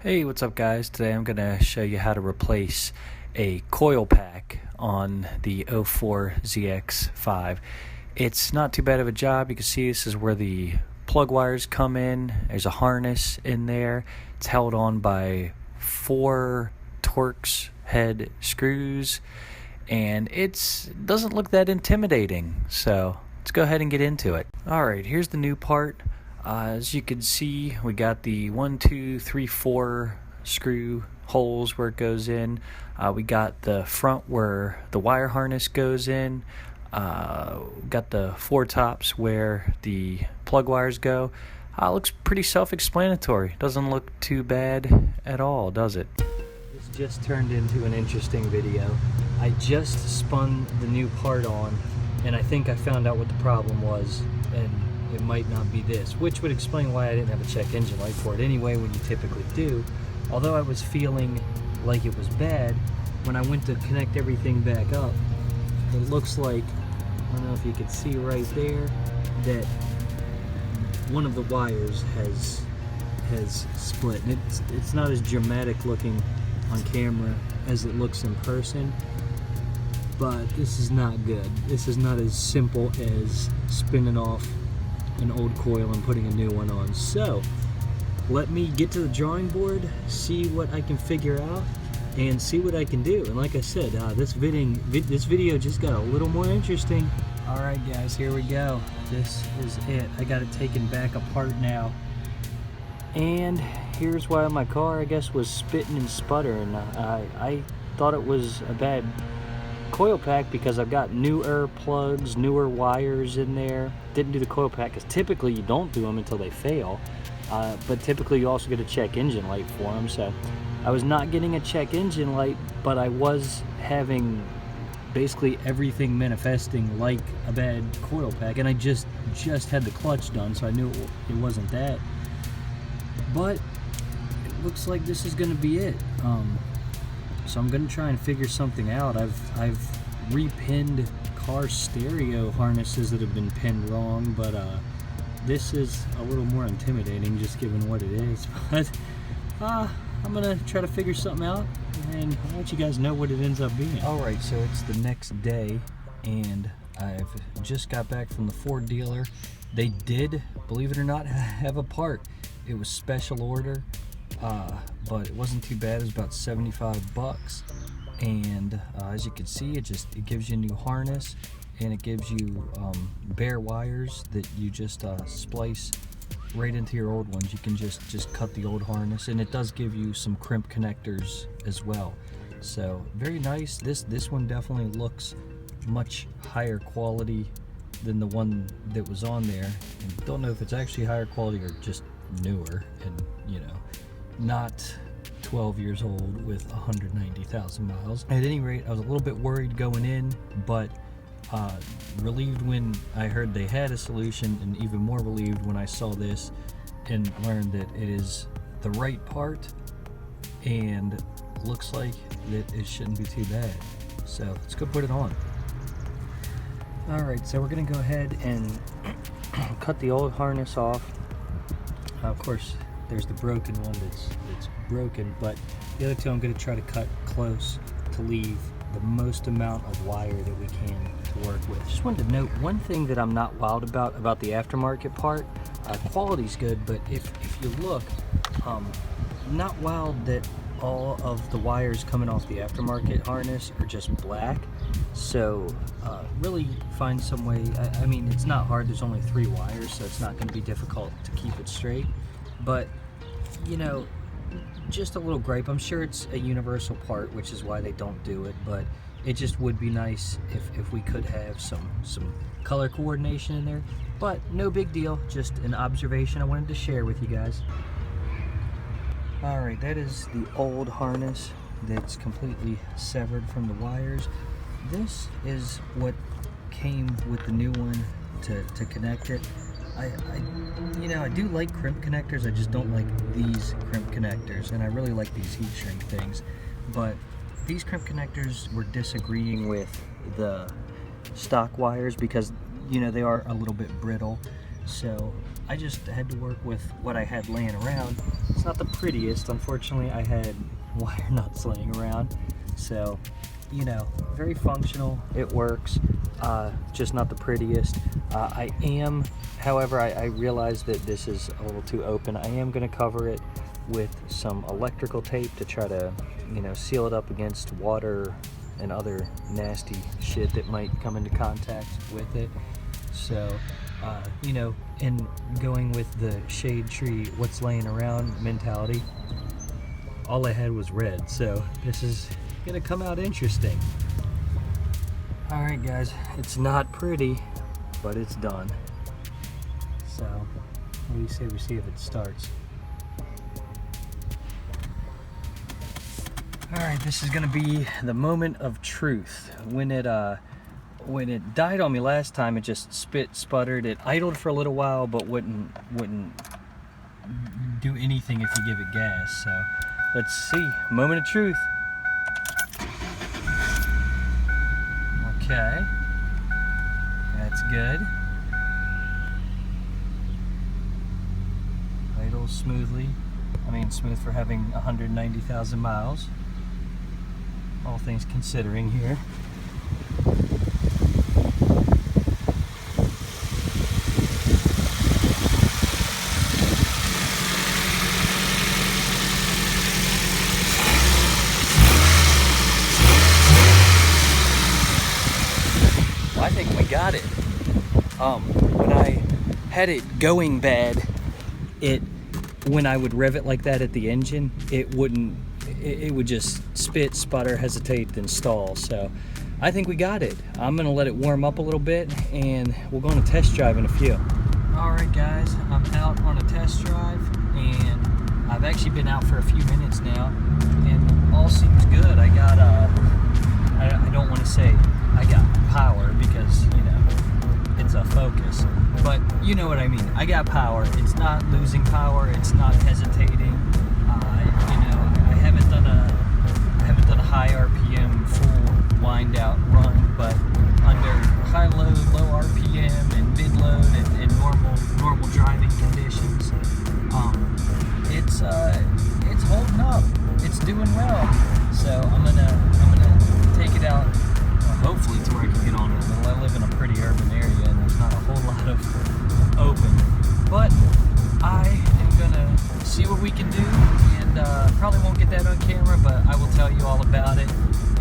Hey, what's up guys? Today I'm going to show you how to replace a coil pack on the 04 ZX5. It's not too bad of a job. You can see this is where the plug wires come in. There's a harness in there. It's held on by 4 Torx head screws, and it doesn't look that intimidating. So let's go ahead and get into it. Alright, here's the new part. As you can see, we got the 1, 2, 3, 4 screw holes where it goes in. We got the front where the wire harness goes in. Got the 4 tops where the plug wires go. Looks pretty self-explanatory. Doesn't look too bad at all, does it? This just turned into an interesting video. I just spun the new part on, and I think I found out what the problem was, and it might not be this, which would explain why I didn't have a check engine light for it anyway when you typically do. Although I was feeling like it was bad, when I went to connect everything back up, it looks like, I don't know if you can see right there, that one of the wires has split. And it's not as dramatic looking on camera as it looks in person, but this is not good. This is not as simple as spinning off an old coil and putting a new one on. So let me get to the drawing board, see what I can figure out, and see what I can do. And like I said, this video just got a little more interesting. Alright guys, here we go. This is it. I got it taken back apart now, and here's why my car, I guess, was spitting and sputtering. I thought it was a bad coil pack because I've got newer plugs, newer wires in there. Didn't do the coil pack because typically you don't do them until they fail, but typically you also get a check engine light for them. So I was not getting a check engine light, but I was having basically everything manifesting like a bad coil pack, and I just had the clutch done, so I knew it wasn't that. But it looks like this is going to be it. So I'm going to try and figure something out. I've repinned car stereo harnesses that have been pinned wrong, but this is a little more intimidating just given what it is. But I'm going to try to figure something out, and I'll let you guys know what it ends up being. Alright, so it's the next day, and I've just got back from the Ford dealer. They did, believe it or not, have a part. It was special order. But it wasn't too bad. It was about 75 bucks, and as you can see, it gives you a new harness, and it gives you bare wires that you just splice right into your old ones. You can just cut the old harness, and it does give you some crimp connectors as well. So very nice. This one definitely looks much higher quality than the one that was on there, and don't know if it's actually higher quality or just newer, and you know, not 12 years old with 190,000 miles. At any rate, I was a little bit worried going in, but relieved when I heard they had a solution, and even more relieved when I saw this and learned that it is the right part, and looks like that it shouldn't be too bad. So let's go put it on. Alright, so we're gonna go ahead and cut the old harness off. Of course, there's the broken one that's broken, but the other two I'm going to try to cut close to leave the most amount of wire that we can to work with. Just wanted to note one thing that I'm not wild about the aftermarket part. Quality's good, but if you look, not wild that all of the wires coming off the aftermarket harness are just black. So really find some way. I mean, it's not hard. There's only 3 wires, so it's not going to be difficult to keep it straight. But you know, just a little gripe. I'm sure it's a universal part, which is why they don't do it, but it just would be nice if we could have some color coordination in there. But no big deal, just an observation I wanted to share with you guys. Alright, that is the old harness that's completely severed from the wires. This is what came with the new one to connect it. You know, I do like crimp connectors. I just don't like these crimp connectors, and I really like these heat shrink things. But these crimp connectors were disagreeing with the stock wires because, you know, they are a little bit brittle. So I just had to work with what I had laying around. It's not the prettiest. Unfortunately, I had wire nuts laying around. So, you know, very functional. It works. Just not the prettiest. I am, however, I realize that this is a little too open. I am going to cover it with some electrical tape to try to, you know, seal it up against water and other nasty shit that might come into contact with it. So, you know, in going with the shade tree, what's laying around mentality, all I had was red. So this is gonna come out interesting. All right, guys, it's not pretty, but it's done. So, what do you say we see if it starts? All right, this is gonna be the moment of truth. When it died on me last time, it just sputtered. It idled for a little while, but wouldn't do anything if you give it gas. So, let's see. Moment of truth. Okay, that's good. Idles smoothly. I mean, smooth for having 190,000 miles. All things considering here. Well, I think we got it. When I had it going bad, when I would rev it like that at the engine, it would just spit, sputter, hesitate, then stall. So I think we got it. I'm gonna let it warm up a little bit and we'll go on a test drive in a few. All right, guys, I'm out on a test drive and I've actually been out for a few minutes now and all seems good. I got, I don't want to say I got power because, you know, it's a Focus, but you know what I mean. I got power. It's not losing power. It's not hesitating. You know, I haven't done a high RPM full wind out run, but under high load, low RPM, and mid load, and normal driving conditions, it's holding up. It's doing well. So I'm gonna take it out. Hopefully to where I can get on it a little. I live in a pretty urban area and there's not a whole lot of open. But I am gonna see what we can do, and probably won't get that on camera, but I will tell you all about it.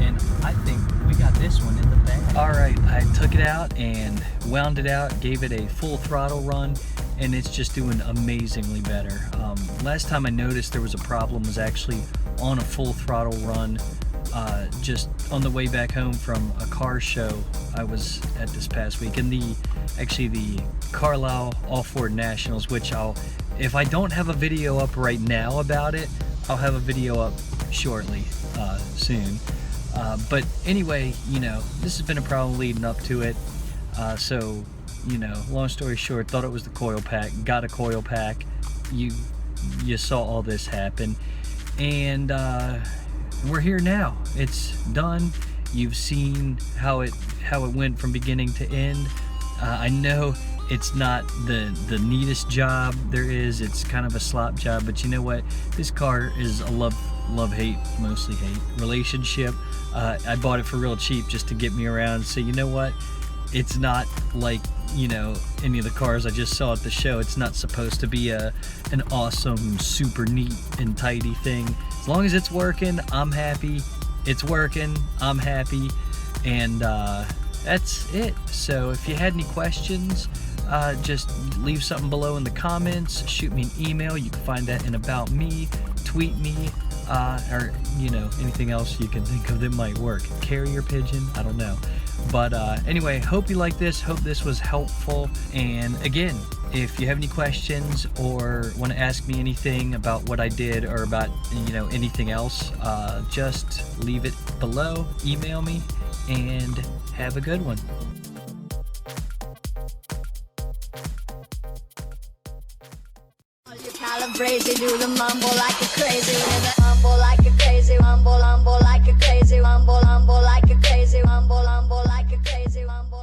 And I think we got this one in the bag. All right, I took it out and wound it out, gave it a full throttle run, and it's just doing amazingly better. Last time I noticed there was a problem was actually on a full throttle run. Just on the way back home from a car show I was at this past week, and the Carlisle All-Ford Nationals, which if I don't have a video up right now about it, I'll have a video up shortly, soon. But anyway, you know, this has been a problem leading up to it. So, you know, long story short, thought it was the coil pack, got a coil pack. You saw all this happen, and we're here now. It's done. You've seen how it went from beginning to end. I know it's not the neatest job there is. It's kind of a slop job, but you know what? This car is a love-hate, mostly hate relationship. I bought it for real cheap just to get me around. So you know what? It's not like, you know, any of the cars I just saw at the show. It's not supposed to be an awesome, super neat and tidy thing. As long as it's working, I'm happy. It's working, I'm happy, and that's it. So if you had any questions, just leave something below in the comments, shoot me an email. You can find that in About Me, tweet me, or, you know, anything else you can think of that might work. Carrier pigeon, I don't know. But anyway, hope you like this, hope this was helpful. And again, if you have any questions or want to ask me anything about what I did or about, you know, anything else, just leave it below, email me, and have a good one. Crazy, do the mumble like a crazy, mumble like a crazy, mumble like a crazy, mumble like a crazy, mumble like a crazy, mumble.